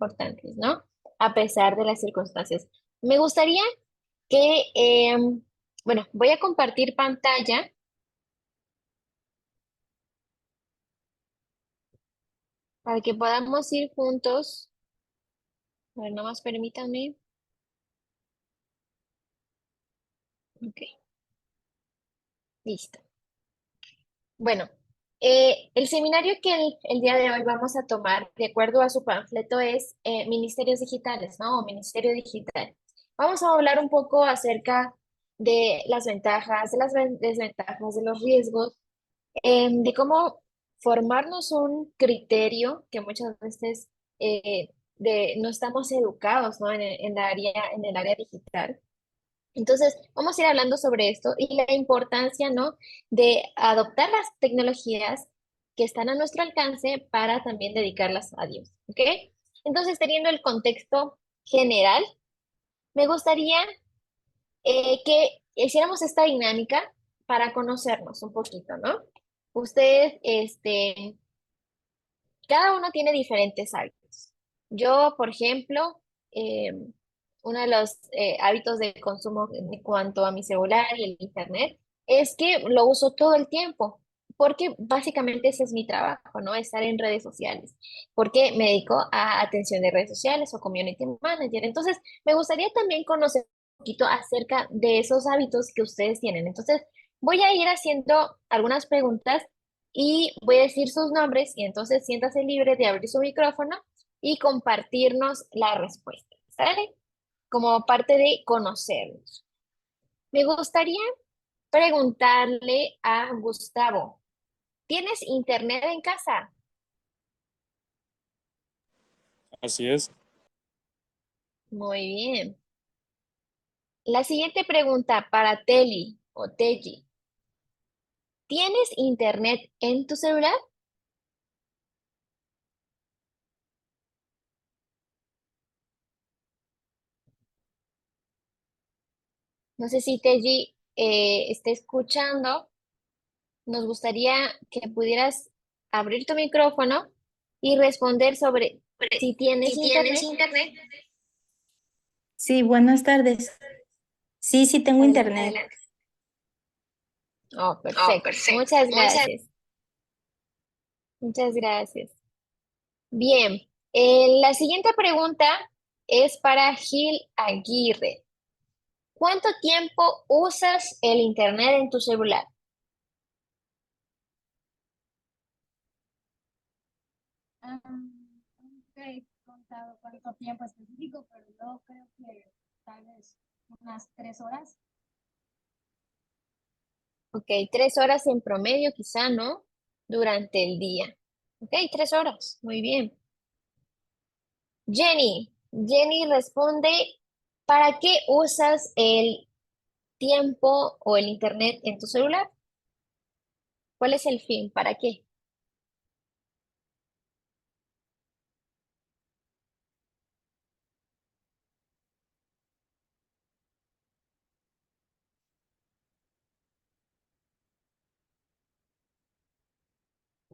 importantes, ¿no? A pesar de las circunstancias. Me gustaría que, bueno, voy a compartir pantalla para que podamos ir juntos. A ver, nomás permítanme. Ok, listo. Bueno, el seminario que el día de hoy vamos a tomar, de acuerdo a su panfleto, es Ministerios Digitales, ¿no? O Ministerio Digital. Vamos a hablar un poco acerca de las ventajas, de las desventajas, de los riesgos, de cómo formarnos un criterio que muchas veces no estamos educados, ¿no? En el área digital. Entonces, vamos a ir hablando sobre esto y la importancia, ¿no? De adoptar las tecnologías que están a nuestro alcance para también dedicarlas a Dios, ¿ok? Entonces, teniendo el contexto general, me gustaría que hiciéramos esta dinámica para conocernos un poquito, ¿no? Ustedes, cada uno tiene diferentes hábitos. Yo, por ejemplo, eh, uno de los hábitos de consumo en cuanto a mi celular y el internet es que lo uso todo el tiempo, porque básicamente ese es mi trabajo, ¿no? Estar en redes sociales, porque me dedico a atención de redes sociales o community manager. Entonces, me gustaría también conocer un poquito acerca de esos hábitos que ustedes tienen. Entonces, voy a ir haciendo algunas preguntas y voy a decir sus nombres y entonces siéntase libre de abrir su micrófono y compartirnos la respuesta, ¿sale? Como parte de conocernos. Me gustaría preguntarle a Gustavo, ¿tienes internet en casa? Así es. Muy bien. La siguiente pregunta para Teli o Teji, ¿tienes internet en tu celular? No sé si Teji esté escuchando. Nos gustaría que pudieras abrir tu micrófono y responder sobre si tienes Si tienes internet. internet. Sí, buenas tardes. Sí, sí tengo Adelante. internet. Oh, Oh, perfecto. perfecto. Muchas Muchas. gracias. Muchas gracias. Bien, la siguiente pregunta es para Gil Aguirre. ¿Cuánto tiempo usas el internet en tu celular? Nunca he contado cuánto tiempo específico, pero yo creo que tal vez unas 3 horas. Ok, 3 horas en promedio, quizá, ¿no? Durante el día. Ok, 3 horas. Muy bien. Jenny responde, ¿para qué usas el tiempo o el internet en tu celular? ¿Cuál es el fin? ¿Para qué?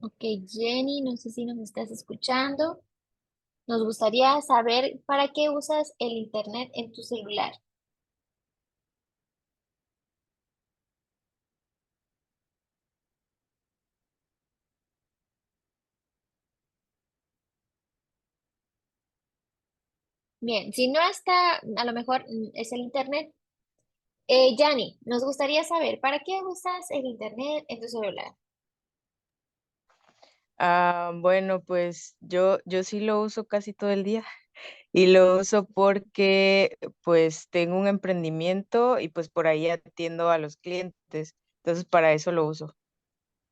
Ok, Jenny, no sé si nos estás escuchando. Nos gustaría saber para qué usas el internet en tu celular. Bien, si no está, a lo mejor es el internet. Yanni, nos gustaría saber para qué usas el internet en tu celular. Bueno, pues yo sí lo uso casi todo el día y lo uso porque pues tengo un emprendimiento y pues por ahí atiendo a los clientes. Entonces para eso lo uso,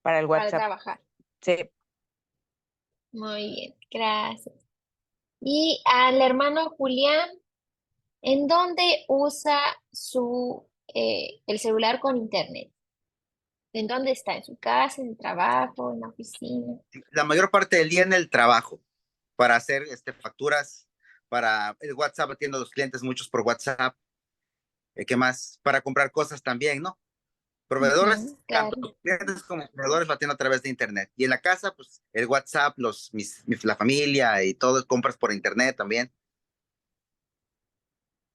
para el Para WhatsApp. trabajar. Sí. Muy bien, gracias. Y al hermano Julián, ¿en dónde usa el celular con internet? ¿En dónde está? ¿En su casa, en el trabajo, en la oficina? La mayor parte del día en el trabajo para hacer facturas, para el WhatsApp, atiendo a los clientes muchos por WhatsApp, ¿qué más? Para comprar cosas también, ¿no? Proveedores, claro. tanto clientes como proveedores lo atiendo a través de internet. Y en la casa, pues el WhatsApp, la familia y todo, compras por internet también.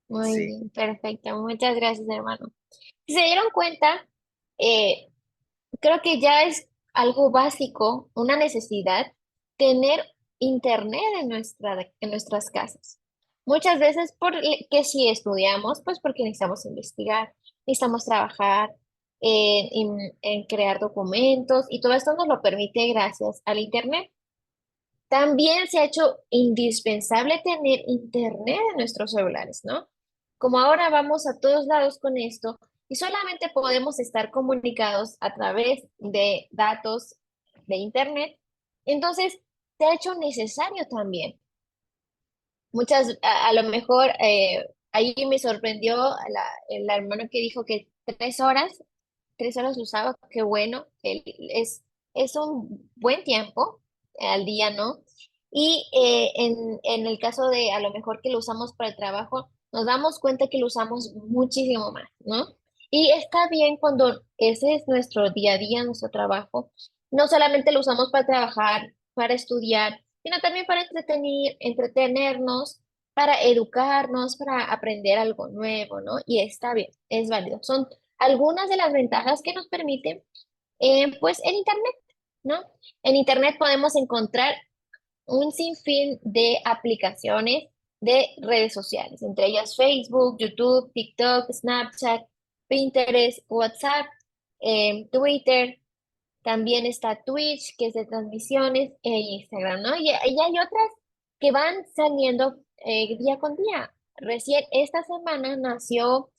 Muy Sí. bien, perfecto. Muchas gracias, hermano. Si se dieron cuenta, eh, creo que ya es algo básico, una necesidad, tener internet en nuestras casas. Muchas veces porque si estudiamos, pues porque necesitamos investigar, necesitamos trabajar en crear documentos y todo esto nos lo permite gracias al internet. También se ha hecho indispensable tener internet en nuestros celulares, ¿no? Como ahora vamos a todos lados con esto y solamente podemos estar comunicados a través de datos de internet, entonces se ha hecho necesario también. A lo mejor, ahí me sorprendió el hermano que dijo que 3 horas usaba, qué bueno, es un buen tiempo al día, ¿no? Y en el caso de a lo mejor que lo usamos para el trabajo, nos damos cuenta que lo usamos muchísimo más, ¿no? Y está bien cuando ese es nuestro día a día, nuestro trabajo. No solamente lo usamos para trabajar, para estudiar, sino también para entretenernos, para educarnos, para aprender algo nuevo, ¿no? Y está bien, es válido. Son algunas de las ventajas que nos permiten, pues, el Internet, ¿no? En Internet podemos encontrar un sinfín de aplicaciones de redes sociales, entre ellas Facebook, YouTube, TikTok, Snapchat, Pinterest, WhatsApp, Twitter, también está Twitch, que es de transmisiones, e Instagram, ¿no? Y hay otras que van saliendo día con día. Recién esta semana nació,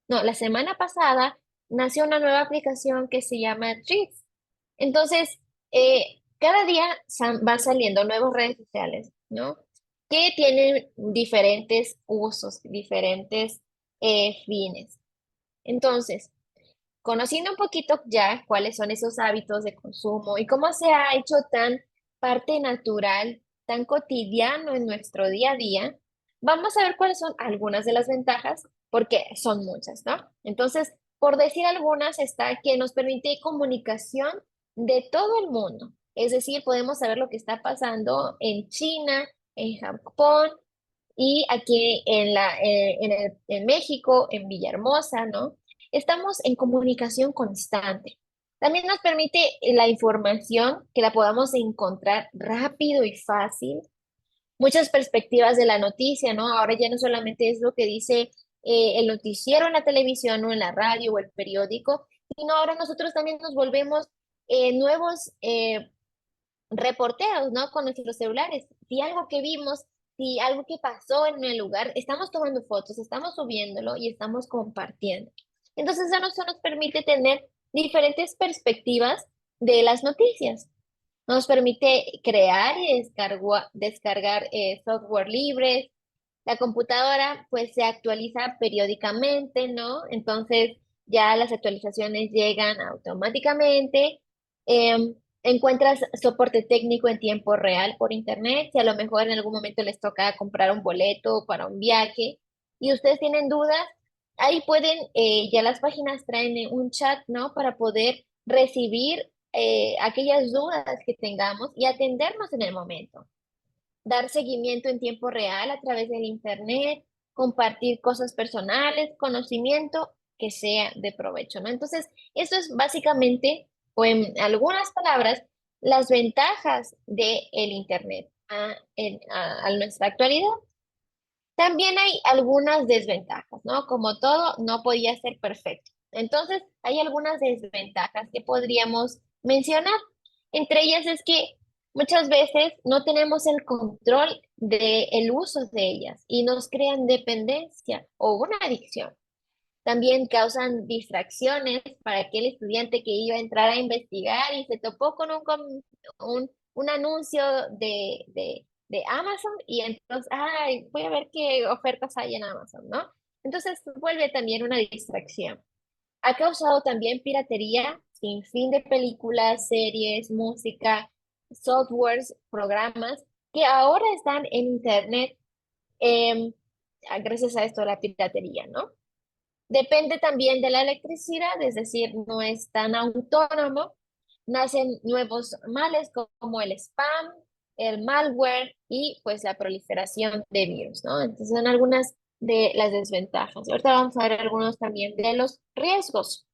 no, la semana pasada nació una nueva aplicación que se llama Threads. Entonces, cada día van saliendo nuevas redes sociales, ¿no? Que tienen diferentes usos, diferentes fines. Entonces, conociendo un poquito ya cuáles son esos hábitos de consumo y cómo se ha hecho tan parte natural, tan cotidiano en nuestro día a día, vamos a ver cuáles son algunas de las ventajas, porque son muchas, ¿no? Entonces, por decir algunas, está que nos permite comunicación de todo el mundo. Es decir, podemos saber lo que está pasando en China, en Japón y aquí en México, en Villahermosa, ¿no? Estamos en comunicación constante. También nos permite la información que la podamos encontrar rápido y fácil. Muchas perspectivas de la noticia, ¿no? Ahora ya no solamente es lo que dice el noticiero en la televisión o en la radio o el periódico, sino ahora nosotros también nos volvemos nuevos reporteros, ¿no? Con nuestros celulares. Si algo que vimos, si algo que pasó en el lugar, estamos tomando fotos, estamos subiéndolo y estamos compartiendo. Entonces, eso nos permite tener diferentes perspectivas de las noticias. Nos permite crear y descargar software libres. La computadora, pues, se actualiza periódicamente, ¿no? Entonces, ya las actualizaciones llegan automáticamente. Encuentras soporte técnico en tiempo real por internet. Si a lo mejor en algún momento les toca comprar un boleto para un viaje y ustedes tienen dudas, ahí pueden, ya las páginas traen un chat, ¿no? Para poder recibir aquellas dudas que tengamos y atendernos en el momento. Dar seguimiento en tiempo real a través del internet, compartir cosas personales, conocimiento que sea de provecho, ¿no? Entonces, eso es básicamente, o en algunas palabras, las ventajas del internet a nuestra actualidad. También hay algunas desventajas, ¿no? Como todo, no podía ser perfecto. Entonces, hay algunas desventajas que podríamos mencionar. Entre ellas es que muchas veces no tenemos el control del uso de ellas y nos crean dependencia o una adicción. También causan distracciones para aquel estudiante que iba a entrar a investigar y se topó con un anuncio de Amazon y entonces, ay, voy a ver qué ofertas hay en Amazon, ¿no? Entonces vuelve también una distracción. Ha causado también piratería sin fin de películas, series, música, softwares, programas que ahora están en Internet, em, gracias a esto de la piratería, ¿no? Depende también de la electricidad, es decir, no es tan autónomo. Nacen nuevos males como el spam, el malware y pues la proliferación de virus, ¿no? Entonces son algunas de las desventajas. Ahorita vamos a ver algunos también de los riesgos.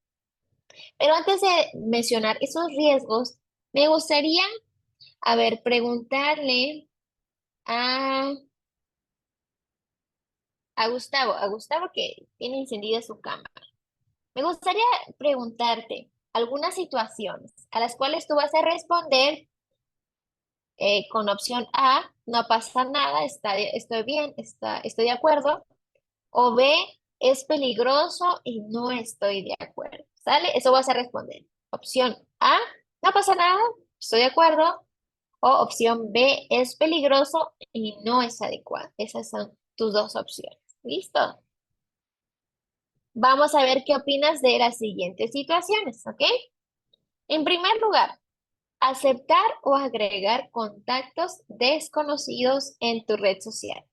Pero antes de mencionar esos riesgos, me gustaría, a ver, preguntarle a, a Gustavo que tiene encendida su cámara. Me gustaría preguntarte algunas situaciones a las cuales tú vas a responder con opción A, no pasa nada, estoy bien, estoy de acuerdo, o B, es peligroso y no estoy de acuerdo. ¿Sale? Eso vas a responder. Opción A, no pasa nada, estoy de acuerdo, o opción B, es peligroso y no es adecuado. Esas son tus dos opciones. ¿Listo? Vamos a ver qué opinas de las siguientes situaciones, ¿ok? En primer lugar, aceptar o agregar contactos desconocidos en tu red social.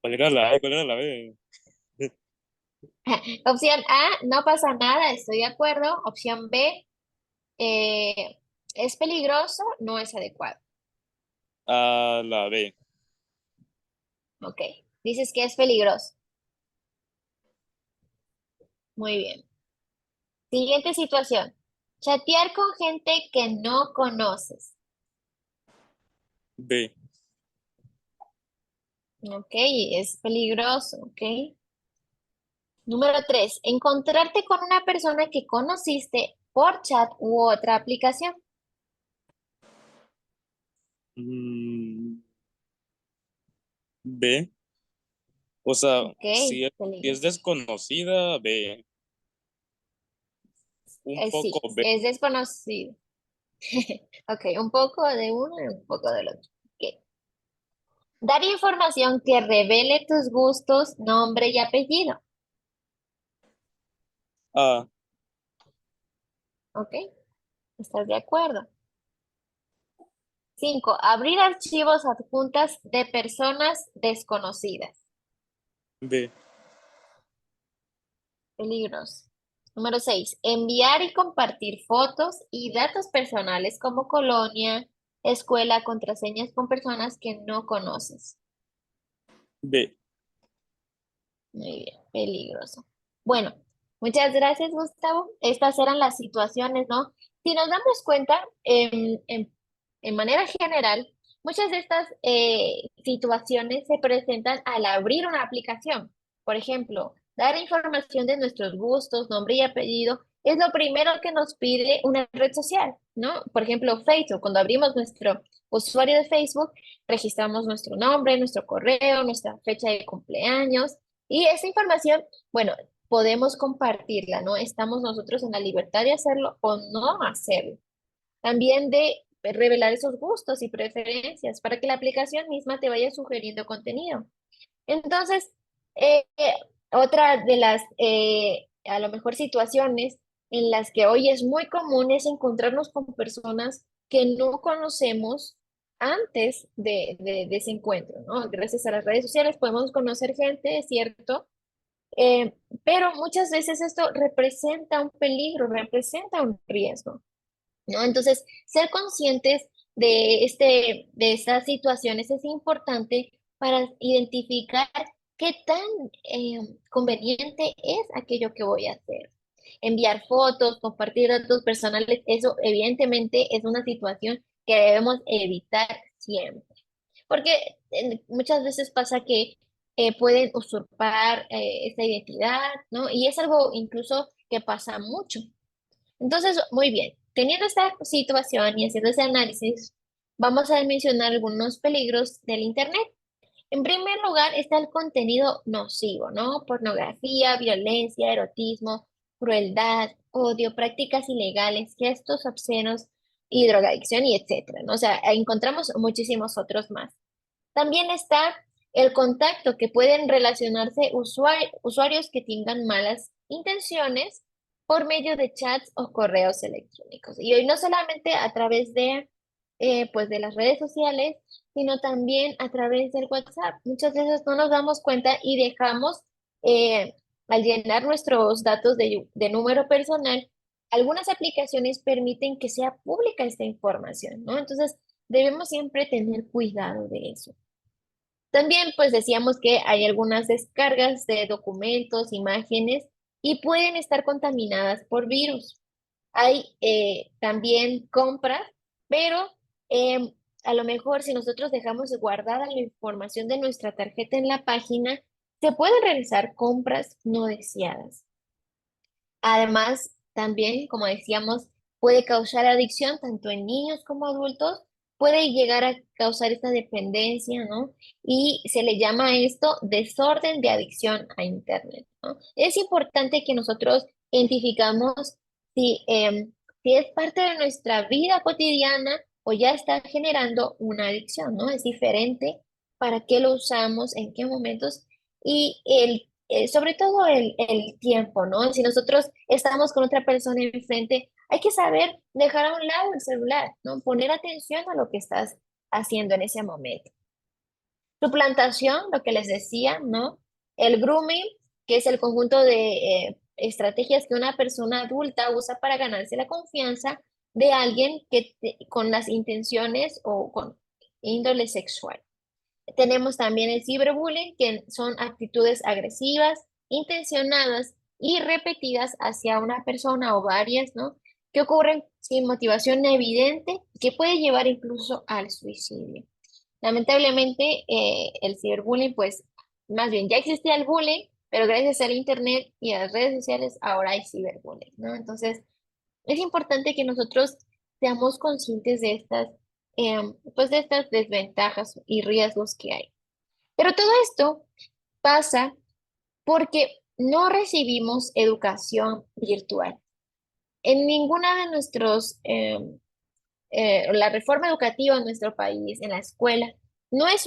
¿Cuál era la A? ¿Cuál era la B? Opción A, no pasa nada, estoy de acuerdo. Opción B, es peligroso, no es adecuado. Ah, la B. Ok, dices que es peligroso. Muy bien. Siguiente situación. Chatear con gente que no conoces. B. Ok, es peligroso, ok. Número 3, encontrarte con una persona que conociste por chat u otra aplicación. Mm, B. O sea, Ok, si es peligroso. desconocida, B. Un poco Sí, B. es desconocido. Ok, un poco de uno y un poco del otro. Ok. Dar información que revele tus gustos, nombre y apellido. A. Ok, ¿estás de acuerdo? 5, abrir archivos adjuntas de personas desconocidas. B. Peligros. Número 6, enviar y compartir fotos y datos personales como colonia, escuela, contraseñas con personas que no conoces. B. Muy bien, peligroso. Bueno, muchas gracias, Gustavo. Estas eran las situaciones, ¿no? Si nos damos cuenta, en manera general, muchas de estas situaciones se presentan al abrir una aplicación. Por ejemplo, dar información de nuestros gustos, nombre y apellido, es lo primero que nos pide una red social, ¿no? Por ejemplo, Facebook, cuando abrimos nuestro usuario de Facebook, registramos nuestro nombre, nuestro correo, nuestra fecha de cumpleaños. Y esa información, bueno, podemos compartirla, ¿no? Estamos nosotros en la libertad de hacerlo o no hacerlo. También de revelar esos gustos y preferencias para que la aplicación misma te vaya sugiriendo contenido. Entonces, otra de las, a lo mejor, situaciones en las que hoy es muy común es encontrarnos con personas que no conocemos antes de ese encuentro, ¿no? Gracias a las redes sociales podemos conocer gente, es cierto, eh, pero muchas veces esto representa un peligro, representa un riesgo, ¿no? Entonces, ser conscientes de estas situaciones es importante para identificar qué tan conveniente es aquello que voy a hacer. Enviar fotos, compartir datos personales, eso evidentemente es una situación que debemos evitar siempre. Porque muchas veces pasa que pueden usurpar esa identidad, ¿no? Y es algo incluso que pasa mucho. Entonces, muy bien, teniendo esta situación y haciendo ese análisis, vamos a mencionar algunos peligros del Internet. En primer lugar está el contenido nocivo, ¿no? Pornografía, violencia, erotismo, crueldad, odio, prácticas ilegales, gestos obscenos y drogadicción y etcétera, ¿no? O sea, encontramos muchísimos otros más. También está el contacto, que pueden relacionarse usuarios que tengan malas intenciones por medio de chats o correos electrónicos. Y hoy no solamente a través de, pues de las redes sociales, sino también a través del WhatsApp. Muchas veces no nos damos cuenta y dejamos, eh, al llenar nuestros datos de número personal, algunas aplicaciones permiten que sea pública esta información, ¿no? Entonces, debemos siempre tener cuidado de eso. También, pues decíamos que hay algunas descargas de documentos, imágenes, y pueden estar contaminadas por virus. Hay también compras, pero a lo mejor si nosotros dejamos guardada la información de nuestra tarjeta en la página, se pueden realizar compras no deseadas. Además, también, como decíamos, puede causar adicción tanto en niños como adultos, puede llegar a causar esta dependencia, ¿no? Y se le llama a esto desorden de adicción a Internet, ¿no? Es importante que nosotros identificamos si, si es parte de nuestra vida cotidiana o ya está generando una adicción, ¿no? Es diferente para qué lo usamos, en qué momentos y sobre todo el tiempo, ¿no? Si nosotros estamos con otra persona enfrente, hay que saber dejar a un lado el celular, ¿no? Poner atención a lo que estás haciendo en ese momento. Suplantación, lo que les decía, ¿no? El grooming, que es el conjunto de estrategias que una persona adulta usa para ganarse la confianza de alguien con las intenciones o con índole sexual. Tenemos también el ciberbullying, que son actitudes agresivas, intencionadas y repetidas hacia una persona o varias, ¿no? Que ocurren sin motivación evidente, que puede llevar incluso al suicidio. Lamentablemente, el ciberbullying, pues, más bien ya existía el bullying, pero gracias al internet y a las redes sociales ahora hay ciberbullying, ¿no? Entonces, es importante que nosotros seamos conscientes de pues de estas desventajas y riesgos que hay. Pero todo esto pasa porque no recibimos educación virtual. En ninguna de la reforma educativa en nuestro país, en la escuela, no es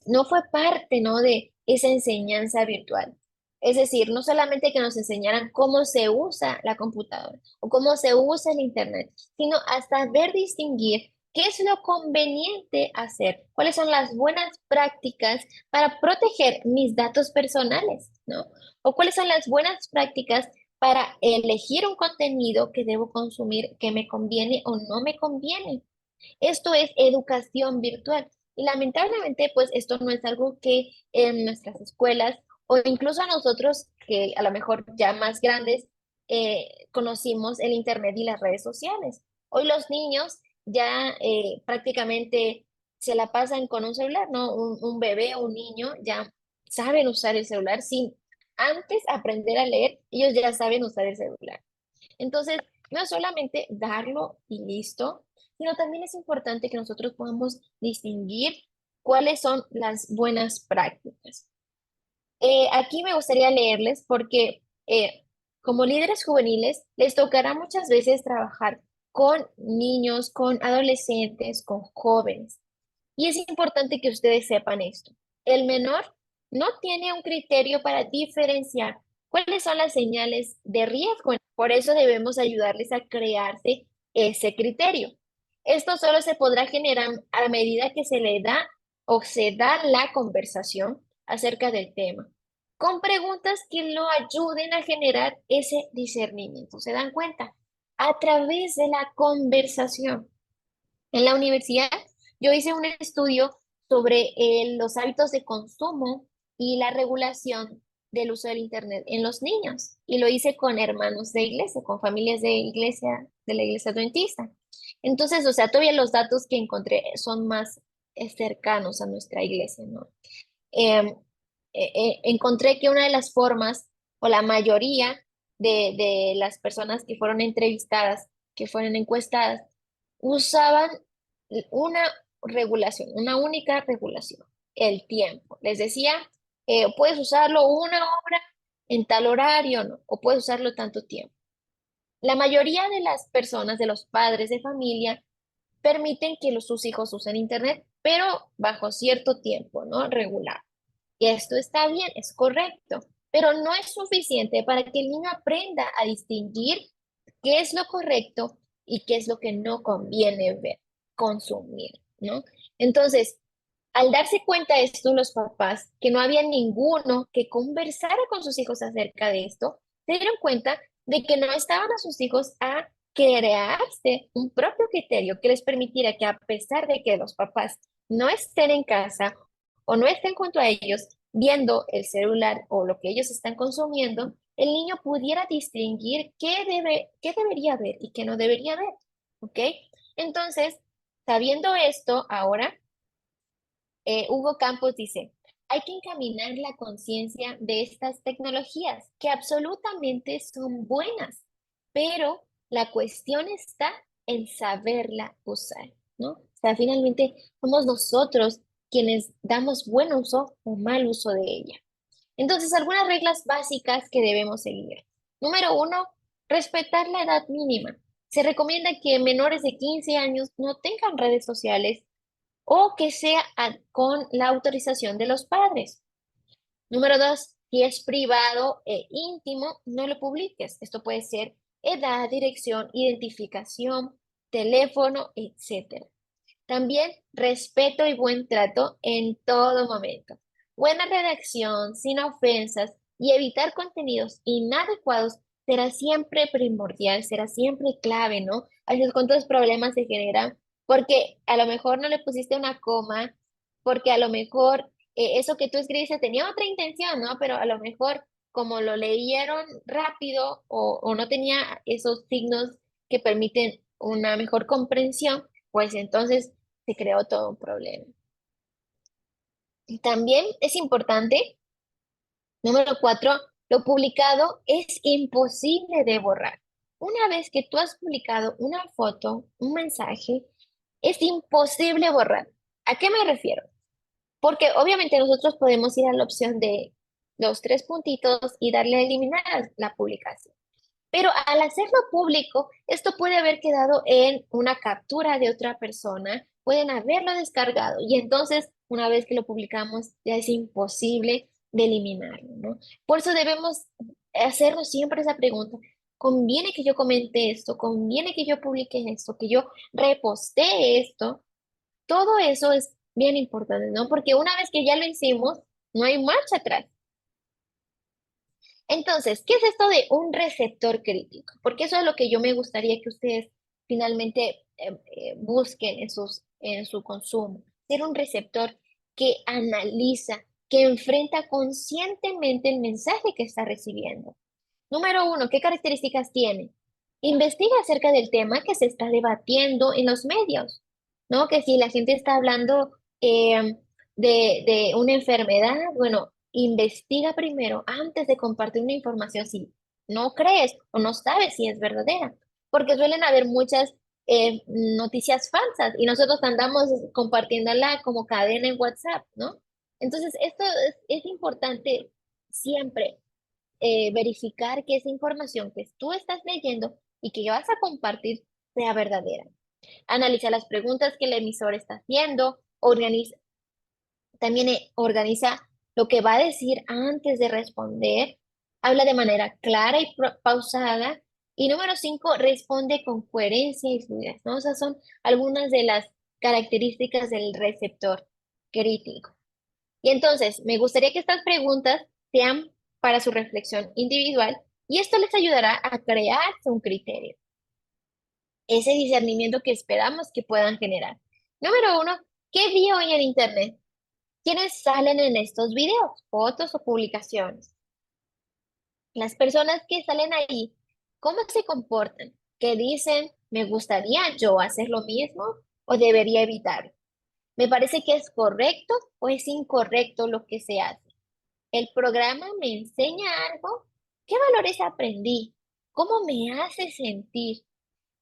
no fue parte, ¿no? De esa enseñanza virtual. Es decir, no solamente que nos enseñaran cómo se usa la computadora o cómo se usa el internet, sino hasta ver distinguir qué es lo conveniente hacer, cuáles son las buenas prácticas para proteger mis datos personales, ¿no? O cuáles son las buenas prácticas para elegir un contenido que debo consumir, que me conviene o no me conviene. Esto es educación virtual. Y lamentablemente, pues esto no es algo que en nuestras escuelas o incluso a nosotros, que a lo mejor ya más grandes, conocimos el Internet y las redes sociales. Hoy los niños ya prácticamente se la pasan con un celular, ¿no? Un bebé o un niño ya saben usar el celular sin antes aprender a leer, ellos ya saben usar el celular. Entonces, no es solamente darlo y listo, sino también es importante que nosotros podamos distinguir cuáles son las buenas prácticas. Aquí me gustaría leerles porque como líderes juveniles les tocará muchas veces trabajar con niños, con adolescentes, con jóvenes. Y es importante que ustedes sepan esto. El menor no tiene un criterio para diferenciar cuáles son las señales de riesgo. Por eso debemos ayudarles a crearse ese criterio. Esto solo se podrá generar a medida que se le da o se da la conversación acerca del tema, con preguntas que lo ayuden a generar ese discernimiento. ¿Se dan cuenta? A través de la conversación. En la universidad yo hice un estudio sobre los hábitos de consumo y la regulación del uso del Internet en los niños. Y lo hice con hermanos de iglesia, con familias de iglesia, de la iglesia adventista. Entonces, o sea, todavía los datos que encontré son más cercanos a nuestra iglesia, ¿no? Em, Encontré que una de las formas, o la mayoría de las personas que fueron entrevistadas, que fueron encuestadas, usaban una regulación, una única regulación, el tiempo. Les decía, puedes usarlo una hora en tal horario, ¿no? O puedes usarlo tanto tiempo. La mayoría de las personas, de los padres de familia, permiten que sus hijos usen internet, pero bajo cierto tiempo, ¿no? Regular. Y esto está bien, es correcto, pero no es suficiente para que el niño aprenda a distinguir qué es lo correcto y qué es lo que no conviene ver, consumir. ¿no? Entonces, al darse cuenta de esto, los papás, que no había ninguno que conversara con sus hijos acerca de esto, se dieron cuenta de que no estaban a sus hijos a crearse un propio criterio que les permitiera que a pesar de que los papás no estén en casa o no estén junto a ellos viendo el celular o lo que ellos están consumiendo, el niño pudiera distinguir qué debería ver y qué no debería ver, ¿ok? Entonces, sabiendo esto, ahora Hugo Campos dice, hay que encaminar la conciencia de estas tecnologías, que absolutamente son buenas, pero la cuestión está en saberla usar, ¿no? O sea, finalmente somos nosotros quienes damos buen uso o mal uso de ella. Entonces, algunas reglas básicas que debemos seguir. Número uno, respetar la edad mínima. Se recomienda que menores de 15 años no tengan redes sociales o que sea con la autorización de los padres. Número dos, si es privado e íntimo, no lo publiques. Esto puede ser edad, dirección, identificación, teléfono, etc. También respeto y buen trato en todo momento. Buena redacción, sin ofensas y evitar contenidos inadecuados será siempre primordial, será siempre clave, ¿no? A veces cuántos problemas se generan porque a lo mejor no le pusiste una coma, porque a lo mejor eso que tú escribiste tenía otra intención, ¿no? Pero a lo mejor como lo leyeron rápido o no tenía esos signos que permiten una mejor comprensión, pues entonces se creó todo un problema. Y también es importante, número cuatro, lo publicado es imposible de borrar. Una vez que tú has publicado una foto, un mensaje, es imposible borrar. ¿A qué me refiero? Porque obviamente nosotros podemos ir a la opción de los tres puntitos y darle a eliminar la publicación. Pero al hacerlo público, esto puede haber quedado en una captura de otra persona, pueden haberlo descargado y entonces una vez que lo publicamos ya es imposible de eliminarlo, ¿no? Por eso debemos hacernos siempre esa pregunta. ¿Conviene que yo comente esto? ¿Conviene que yo publique esto? ¿Que yo reposte esto? Todo eso es bien importante, ¿no? Porque una vez que ya lo hicimos, no hay marcha atrás. Entonces, ¿qué es esto de un receptor crítico? Porque eso es lo que yo me gustaría que ustedes finalmente busquen en su consumo. Ser un receptor que analiza, que enfrenta conscientemente el mensaje que está recibiendo. Número uno, ¿qué características tiene? Investiga acerca del tema que se está debatiendo en los medios, ¿no? Que si la gente está hablando de una enfermedad, bueno, investiga primero antes de compartir una información si no crees o no sabes si es verdadera, porque suelen haber muchas noticias falsas y nosotros andamos compartiéndola como cadena en WhatsApp, ¿no? Entonces, esto es importante siempre verificar que esa información que tú estás leyendo y que vas a compartir sea verdadera. Analiza las preguntas que el emisor está haciendo, también organiza lo que va a decir antes de responder, habla de manera clara y pausada. Y número cinco, responde con coherencia y fluidez, ¿no? Esas son algunas de las características del receptor crítico. Y entonces, me gustaría que estas preguntas sean para su reflexión individual y esto les ayudará a crearse un criterio, ese discernimiento que esperamos que puedan generar. Número uno, ¿qué vi hoy en Internet? ¿Quiénes salen en estos videos, fotos o publicaciones? Las personas que salen ahí, ¿cómo se comportan? ¿Qué dicen? ¿Me gustaría yo hacer lo mismo o debería evitarlo? ¿Me parece que es correcto o es incorrecto lo que se hace? ¿El programa me enseña algo? ¿Qué valores aprendí? ¿Cómo me hace sentir?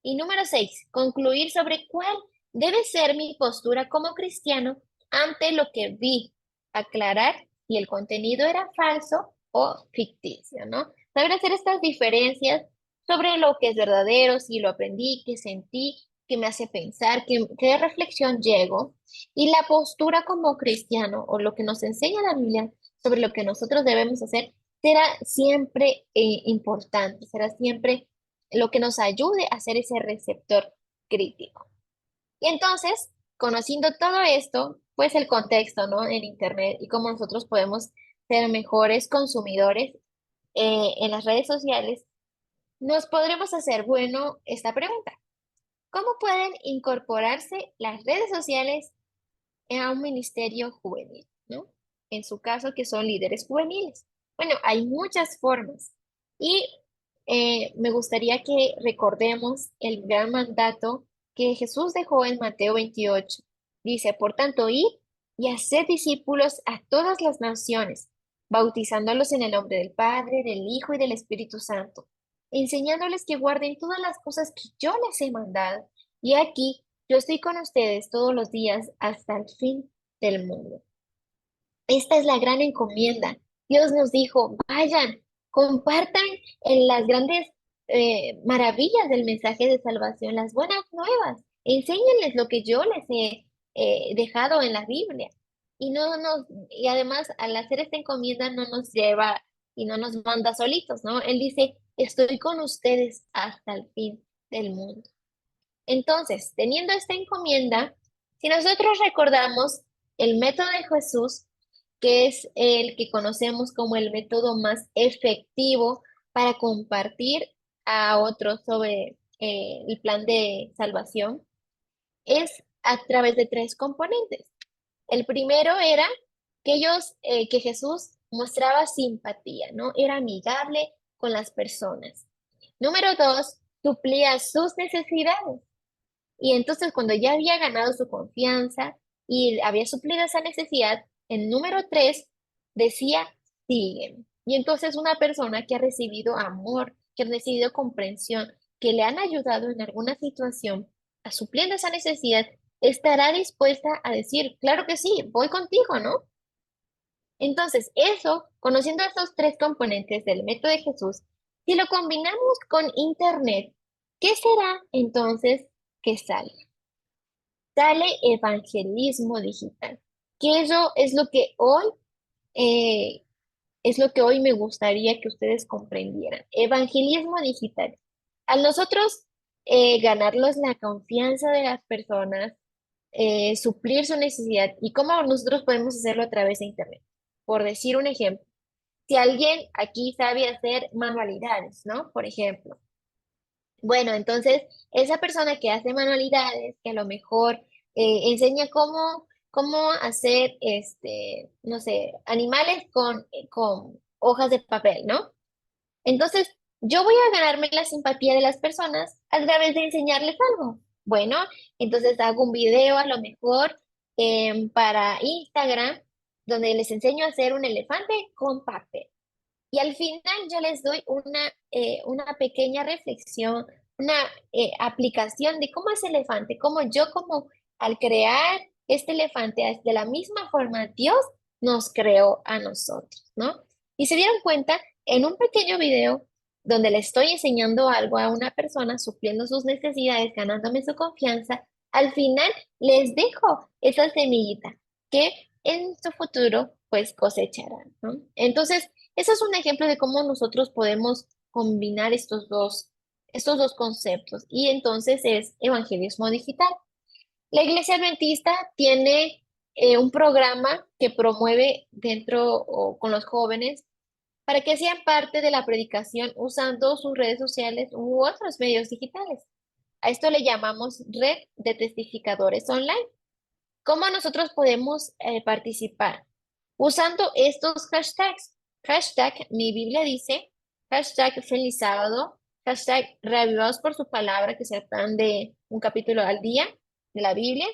Y número 6, concluir sobre cuál debe ser mi postura como cristiano ante lo que vi. Aclarar si el contenido era falso o ficticio, ¿no? Saber hacer estas diferencias sobre lo que es verdadero, si lo aprendí, qué sentí, qué me hace pensar, qué reflexión llego. Y la postura como cristiano o lo que nos enseña la Biblia sobre lo que nosotros debemos hacer será siempre importante, será siempre lo que nos ayude a ser ese receptor crítico. Y entonces, conociendo todo esto, pues el contexto, ¿no? En Internet y cómo nosotros podemos ser mejores consumidores en las redes sociales, nos podremos hacer, bueno, esta pregunta. ¿Cómo pueden incorporarse las redes sociales a un ministerio juvenil, ¿no? En su caso, que son líderes juveniles. Bueno, hay muchas formas y me gustaría que recordemos el gran mandato que Jesús dejó en Mateo 28. Dice, por tanto, id y haced discípulos a todas las naciones, bautizándolos en el nombre del Padre, del Hijo y del Espíritu Santo, enseñándoles que guarden todas las cosas que yo les he mandado. Y aquí yo estoy con ustedes todos los días hasta el fin del mundo. Esta es la gran encomienda. Dios nos dijo, vayan, compartan en las grandes maravillas del mensaje de salvación, las buenas nuevas. Enséñenles lo que yo les he dejado en la Biblia. Y además, al hacer esta encomienda no nos lleva y no nos manda solitos, ¿no? Él dice, estoy con ustedes hasta el fin del mundo. Entonces, teniendo esta encomienda, si nosotros recordamos el método de Jesús, que es el que conocemos como el método más efectivo para compartir a otros sobre el plan de salvación, es a través de tres componentes. El primero era que Jesús mostraba simpatía, ¿no? Era amigable con las personas. Número dos, suplía sus necesidades. Y entonces cuando ya había ganado su confianza y había suplido esa necesidad, en número tres decía, sígueme. Y entonces una persona que ha recibido amor, que ha recibido comprensión, que le han ayudado en alguna situación a supliendo esa necesidad, estará dispuesta a decir, claro que sí, voy contigo, ¿no? Entonces, eso, conociendo estos tres componentes del método de Jesús, si lo combinamos con Internet, ¿qué será entonces que sale? Sale evangelismo digital, que eso eh, es lo que hoy me gustaría que ustedes comprendieran. Evangelismo digital. Al nosotros ganarlos la confianza de las personas, suplir su necesidad y cómo nosotros podemos hacerlo a través de Internet. Por decir un ejemplo, si alguien aquí sabe hacer manualidades, ¿no? Por ejemplo. Bueno, entonces esa persona que hace manualidades, que a lo mejor enseña cómo hacer, no sé, animales con hojas de papel, ¿no? Entonces, yo voy a ganarme la simpatía de las personas a través de enseñarles algo. Bueno, entonces hago un video a lo mejor para Instagram donde les enseño a hacer un elefante con papel. Y al final yo les doy una pequeña reflexión, una aplicación de cómo es el elefante, cómo yo como al crear este elefante de la misma forma Dios nos creó a nosotros, ¿no? Y se dieron cuenta en un pequeño video donde le estoy enseñando algo a una persona, supliendo sus necesidades, ganándome su confianza, al final les dejo esa semillita que en su futuro pues cosecharán, ¿no? Entonces, eso es un ejemplo de cómo nosotros podemos combinar estos dos conceptos y entonces es evangelismo digital. La Iglesia Adventista tiene un programa que promueve dentro o con los jóvenes para que sean parte de la predicación usando sus redes sociales u otros medios digitales. A esto le llamamos red de testificadores online. ¿Cómo nosotros podemos participar? Usando estos hashtags. Hashtag mi Biblia dice, hashtag feliz sábado, hashtag reavivados por su palabra, que se tratan de un capítulo al día de la Biblia,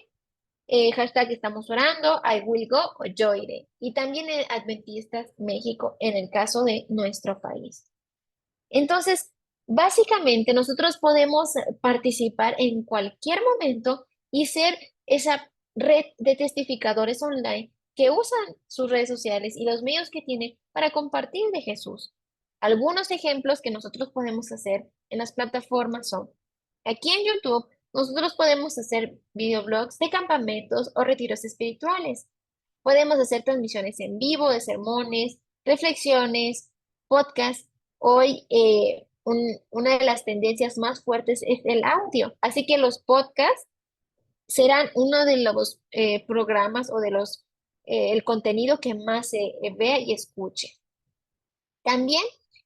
hashtag estamos orando, I will go o yo iré. Y también en Adventistas México en el caso de nuestro país. Entonces, básicamente nosotros podemos participar en cualquier momento y ser esa red de testificadores online que usan sus redes sociales y los medios que tienen para compartir de Jesús. Algunos ejemplos que nosotros podemos hacer en las plataformas son, aquí en YouTube, nosotros podemos hacer videoblogs de campamentos o retiros espirituales. Podemos hacer transmisiones en vivo de sermones, reflexiones, podcasts. Hoy una de las tendencias más fuertes es el audio, así que los podcasts serán uno de los programas o de el contenido que más se vea y escuche. También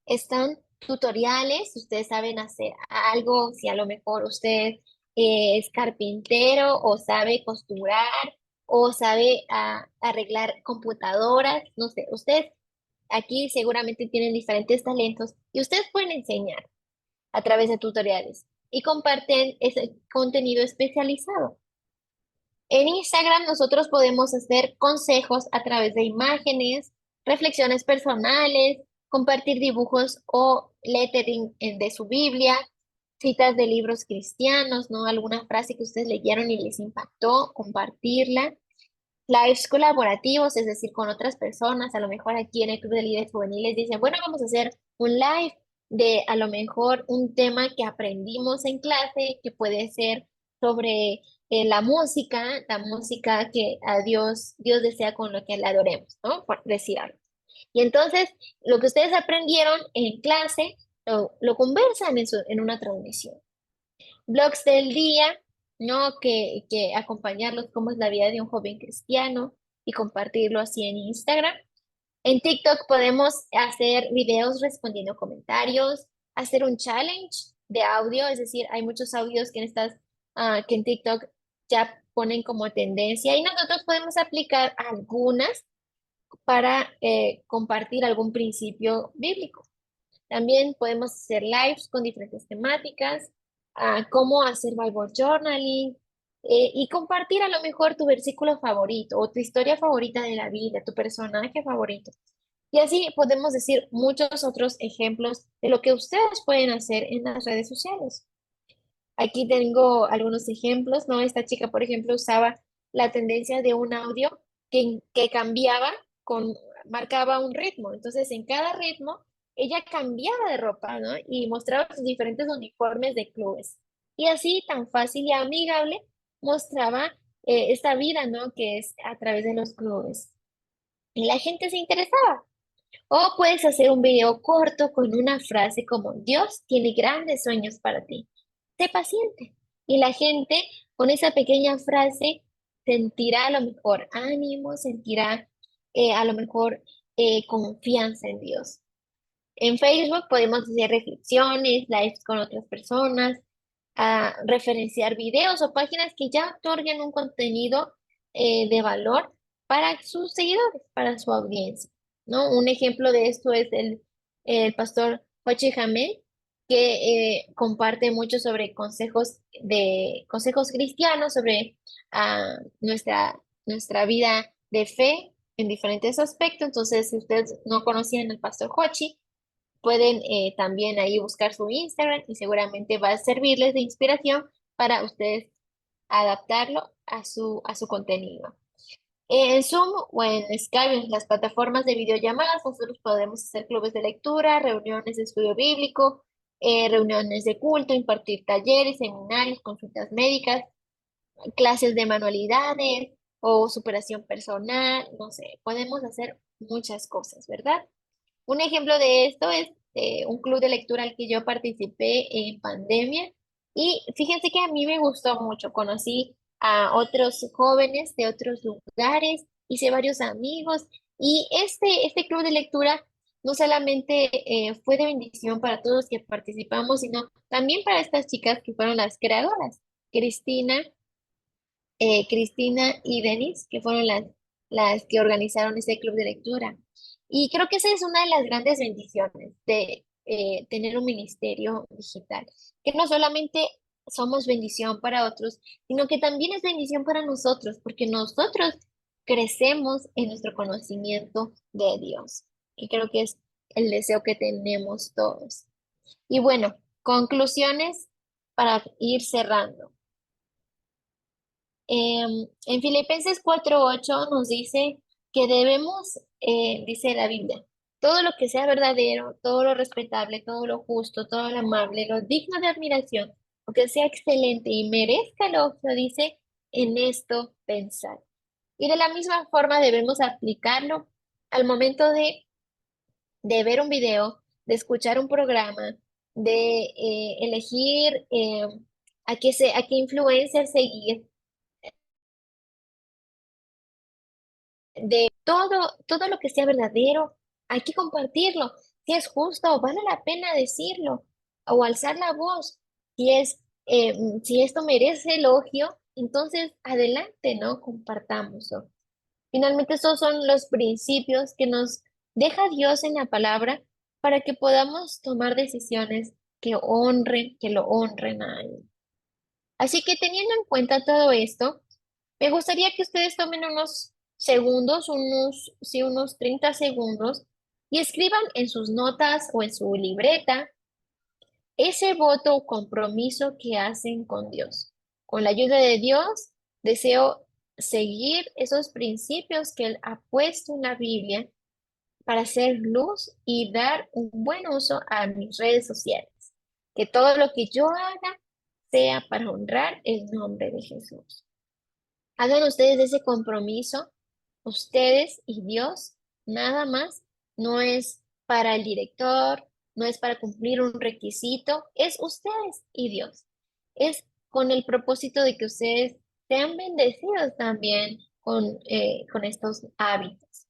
están tutoriales, si ustedes saben hacer algo, si a lo mejor usted es carpintero o sabe costurar o sabe arreglar computadoras, no sé, ustedes aquí seguramente tienen diferentes talentos y ustedes pueden enseñar a través de tutoriales y comparten ese contenido especializado. En Instagram nosotros podemos hacer consejos a través de imágenes, reflexiones personales, compartir dibujos o lettering de su Biblia, citas de libros cristianos, ¿no? Alguna frase que ustedes leyeron y les impactó, compartirla. Lives colaborativos, es decir, con otras personas, a lo mejor aquí en el Club de Líderes Juveniles dicen, bueno, vamos a hacer un live de a lo mejor un tema que aprendimos en clase, que puede ser sobre la música que a Dios desea con lo que le adoremos, ¿no? Por decir algo. Y entonces, lo que ustedes aprendieron en clase, lo conversan en una transmisión. Blogs del día, ¿no? Que acompañarlos cómo es la vida de un joven cristiano y compartirlo así en Instagram. En TikTok podemos hacer videos respondiendo comentarios, hacer un challenge de audio, es decir, hay muchos audios que en TikTok ya ponen como tendencia y nosotros podemos aplicar algunas para compartir algún principio bíblico. También podemos hacer lives con diferentes temáticas, cómo hacer Bible journaling y compartir a lo mejor tu versículo favorito o tu historia favorita de la Biblia, tu personaje favorito. Y así podemos decir muchos otros ejemplos de lo que ustedes pueden hacer en las redes sociales. Aquí tengo algunos ejemplos, ¿no? Esta chica, por ejemplo, usaba la tendencia de un audio que cambiaba marcaba un ritmo. Entonces, en cada ritmo, ella cambiaba de ropa, ¿no? Y mostraba sus diferentes uniformes de clubes. Y así, tan fácil y amigable, mostraba esta vida, ¿no? Que es a través de los clubes. Y la gente se interesaba. O puedes hacer un video corto con una frase como Dios tiene grandes sueños para ti. Sé paciente. Y la gente con esa pequeña frase sentirá a lo mejor ánimo, sentirá a lo mejor confianza en Dios. En Facebook podemos hacer reflexiones, lives con otras personas, referenciar videos o páginas que ya otorguen un contenido de valor para sus seguidores, para su audiencia, ¿no? Un ejemplo de esto es el pastor Jochi Jamel, que comparte mucho sobre consejos cristianos, sobre nuestra vida de fe en diferentes aspectos. Entonces, si ustedes no conocían al pastor Jochi, pueden también ahí buscar su Instagram y seguramente va a servirles de inspiración para ustedes adaptarlo a su contenido. En Zoom o en Skype, en las plataformas de videollamadas, nosotros podemos hacer clubes de lectura, reuniones de estudio bíblico, reuniones de culto, impartir talleres, seminarios, consultas médicas, clases de manualidades o superación personal, no sé, podemos hacer muchas cosas, ¿verdad? Un ejemplo de esto es un club de lectura al que yo participé en pandemia y fíjense que a mí me gustó mucho. Conocí a otros jóvenes de otros lugares, hice varios amigos y este club de lectura no solamente fue de bendición para todos los que participamos, sino también para estas chicas que fueron las creadoras, Cristina, Cristina y Denise, que fueron las que organizaron ese club de lectura. Y creo que esa es una de las grandes bendiciones de tener un ministerio digital, que no solamente somos bendición para otros, sino que también es bendición para nosotros, porque nosotros crecemos en nuestro conocimiento de Dios, que creo que es el deseo que tenemos todos. Y bueno, conclusiones para ir cerrando. En Filipenses 4:8 nos dice que debemos, dice la Biblia, todo lo que sea verdadero, todo lo respetable, todo lo justo, todo lo amable, lo digno de admiración, o que sea excelente y merezca elogio, dice, en esto pensar. Y de la misma forma debemos aplicarlo al momento de ver un video, de escuchar un programa, de elegir a qué influencer seguir de todo lo que sea verdadero, hay que compartirlo. Si es justo, vale la pena decirlo o alzar la voz. Si es, si esto merece elogio, entonces adelante, ¿no? Compartámoslo. Finalmente, esos son los principios que nos deja Dios en la palabra para que podamos tomar decisiones que lo honren a Él. Así que teniendo en cuenta todo esto, me gustaría que ustedes tomen unos segundos, sí, unos 30 segundos, y escriban en sus notas o en su libreta ese voto o compromiso que hacen con Dios. Con la ayuda de Dios, deseo seguir esos principios que Él ha puesto en la Biblia para hacer luz y dar un buen uso a mis redes sociales. Que todo lo que yo haga sea para honrar el nombre de Jesús. Hagan ustedes ese compromiso, ustedes y Dios, nada más. No es para el director, no es para cumplir un requisito, es ustedes y Dios. Es con el propósito de que ustedes sean bendecidos también con estos hábitos.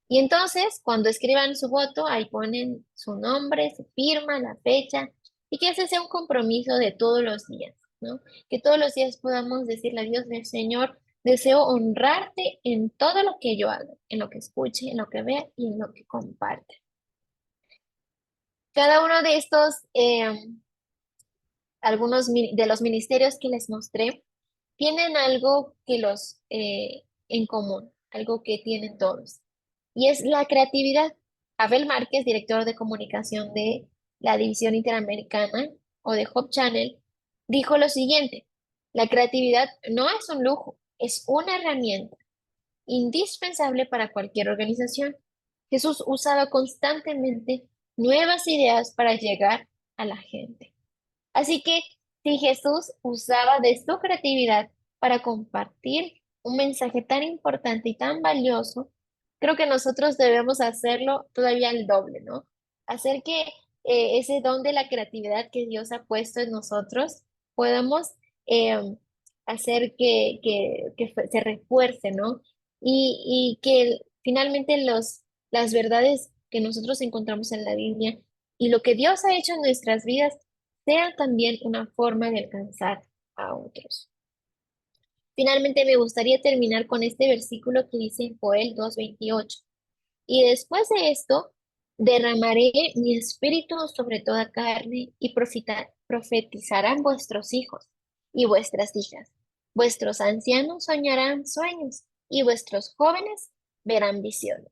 Y entonces, cuando escriban su voto, ahí ponen su nombre, su firma, la fecha, y que ese sea un compromiso de todos los días, ¿no? Que todos los días podamos decirle a Dios del Señor, deseo honrarte en todo lo que yo haga, en lo que escuche, en lo que vea y en lo que comparte. Cada uno de estos, de los ministerios que les mostré, tienen algo que los en común, algo que tienen todos, y es la creatividad. Abel Márquez, director de comunicación de la División Interamericana o de Hope Channel, dijo lo siguiente: la creatividad no es un lujo, es una herramienta indispensable para cualquier organización. Jesús usaba constantemente nuevas ideas para llegar a la gente. Así que si Jesús usaba de su creatividad para compartir un mensaje tan importante y tan valioso, creo que nosotros debemos hacerlo todavía al doble, ¿no? Hacer que ese don de la creatividad que Dios ha puesto en nosotros podamos eh, hacer que se refuerce, ¿no? Y que finalmente las verdades que nosotros encontramos en la Biblia y lo que Dios ha hecho en nuestras vidas sea también una forma de alcanzar a otros. Finalmente, me gustaría terminar con este versículo que dice en Joel 2:28. Y después de esto, derramaré mi espíritu sobre toda carne y profetizarán vuestros hijos y vuestras hijas. Vuestros ancianos soñarán sueños y vuestros jóvenes verán visiones.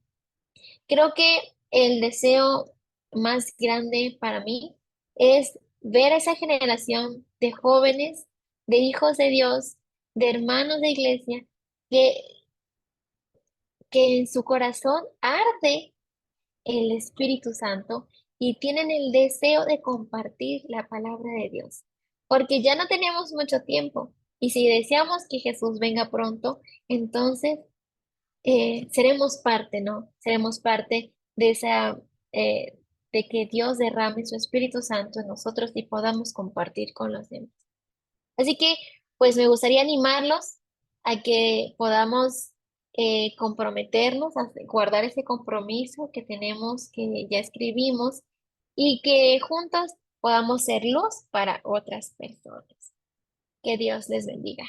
Creo que el deseo más grande para mí es ver a esa generación de jóvenes, de hijos de Dios, de hermanos de iglesia, que, que en su corazón arde el Espíritu Santo y tienen el deseo de compartir la palabra de Dios. Porque ya no tenemos mucho tiempo y si deseamos que Jesús venga pronto, entonces seremos parte, ¿no? Seremos parte de eh, de que Dios derrame su Espíritu Santo en nosotros y podamos compartir con los demás. Así que, pues me gustaría animarlos a que podamos comprometernos, a guardar ese compromiso que tenemos, que ya escribimos, y que juntos podamos ser luz para otras personas. Que Dios les bendiga.